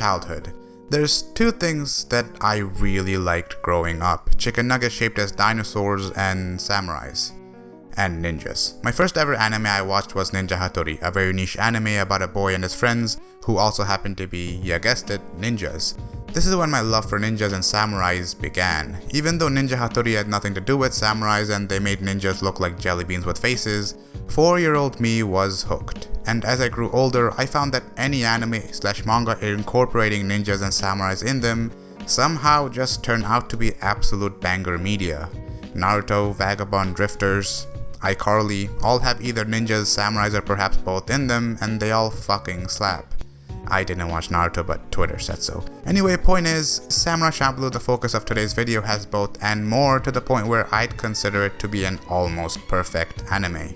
childhood. There's two things that I really liked growing up: chicken nuggets shaped as dinosaurs and samurais. And ninjas. My first ever anime I watched was Ninja Hattori, a very niche anime about a boy and his friends who also happened to be, you guessed it, ninjas. This is when my love for ninjas and samurais began. Even though Ninja Hattori had nothing to do with samurais and they made ninjas look like jelly beans with faces, 4-year-old me was hooked. And as I grew older, I found that any anime/manga incorporating ninjas and samurais in them somehow just turned out to be absolute banger media. Naruto, Vagabond Drifters, iCarly all have either ninjas, samurais, or perhaps both in them, and they all fucking slap. I didn't watch Naruto, but Twitter said so. Anyway, point is, Samurai Champloo, the focus of today's video, has both and more, to the point where I'd consider it to be an almost perfect anime.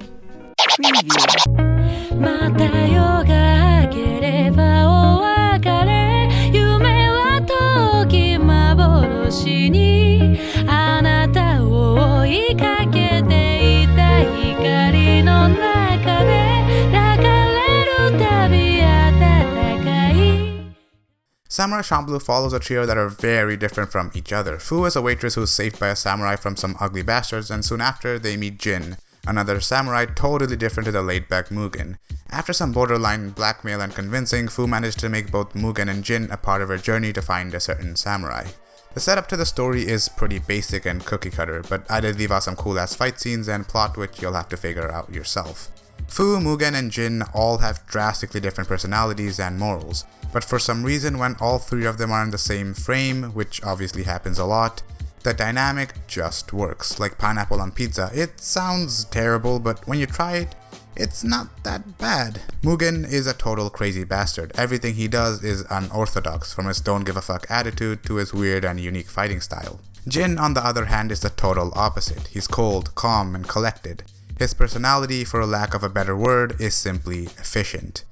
Samurai Champloo follows a trio that are very different from each other. Fu is a waitress who is saved by a samurai from some ugly bastards, and soon after they meet Jin, another samurai totally different to the laid-back Mugen. After some borderline blackmail and convincing, Fu managed to make both Mugen and Jin a part of her journey to find a certain samurai. The setup to the story is pretty basic and cookie cutter, but I did leave out some cool ass fight scenes and plot which you'll have to figure out yourself. Fu, Mugen, and Jin all have drastically different personalities and morals, but for some reason when all three of them are in the same frame, which obviously happens a lot, the dynamic just works. Like pineapple on pizza. It sounds terrible, but when you try it, it's not that bad. Mugen is a total crazy bastard. Everything he does is unorthodox, from his don't give a fuck attitude to his weird and unique fighting style. Jin, on the other hand, is the total opposite. He's cold, calm, and collected. His personality, for lack of a better word, is simply efficient.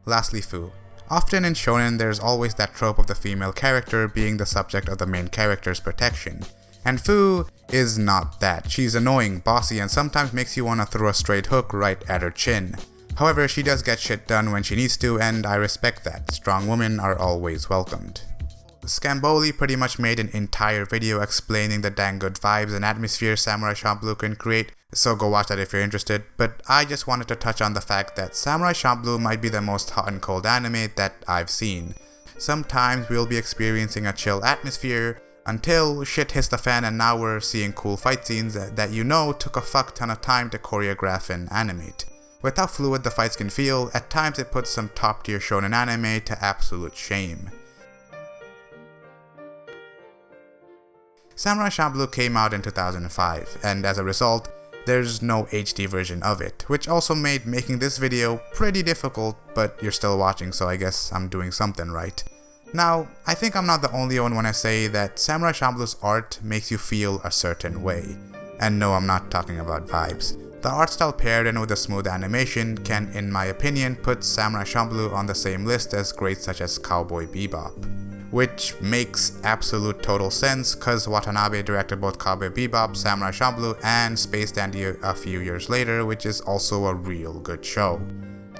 Lastly, Fu. Often in shonen, there's always that trope of the female character being the subject of the main character's protection. And Fu is not that. She's annoying, bossy, and sometimes makes you want to throw a straight hook right at her chin. However, she does get shit done when she needs to, and I respect that. Strong women are always welcomed. Scamboli pretty much made an entire video explaining the dang good vibes and atmosphere Samurai Champloo can create, so go watch that if you're interested, but I just wanted to touch on the fact that Samurai Champloo might be the most hot and cold anime that I've seen. Sometimes we'll be experiencing a chill atmosphere until shit hits the fan and now we're seeing cool fight scenes that you know took a fuck ton of time to choreograph and animate. With how fluid the fights can feel, at times it puts some top tier shonen anime to absolute shame. Samurai Champloo came out in 2005, and as a result, there's no HD version of it, which also made making this video pretty difficult, but you're still watching, so I guess I'm doing something right. Now, I think I'm not the only one when I say that Samurai Champloo's art makes you feel a certain way. And no, I'm not talking about vibes. The art style paired in with the smooth animation can, in my opinion, put Samurai Champloo on the same list as greats such as Cowboy Bebop. Which makes absolute total sense, cause Watanabe directed both Cowboy Bebop, Samurai Champloo, and Space Dandy a few years later, which is also a real good show.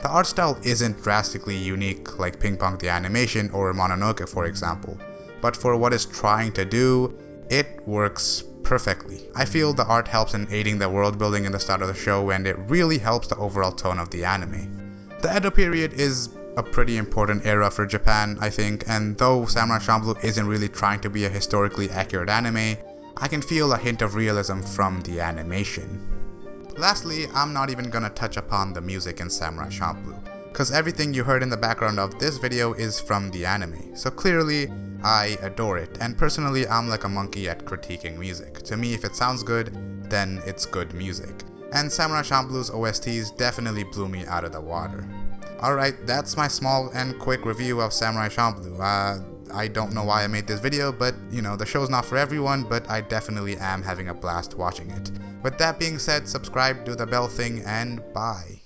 The art style isn't drastically unique like Ping Pong the Animation or Mononoke for example, but for what it's trying to do, it works perfectly. I feel the art helps in aiding the world building in the start of the show, and it really helps the overall tone of the anime. The Edo period is a pretty important era for Japan, I think, and though Samurai Champloo isn't really trying to be a historically accurate anime, I can feel a hint of realism from the animation. Lastly, I'm not even gonna touch upon the music in Samurai Champloo, cause everything you heard in the background of this video is from the anime, so clearly I adore it, and personally I'm like a monkey at critiquing music. To me, if it sounds good, then it's good music, and Samurai Champloo's OSTs definitely blew me out of the water. Alright, that's my small and quick review of Samurai Champloo. I don't know why I made this video, but you know, the show's not for everyone, but I definitely am having a blast watching it. With that being said, subscribe, do the bell thing, and bye.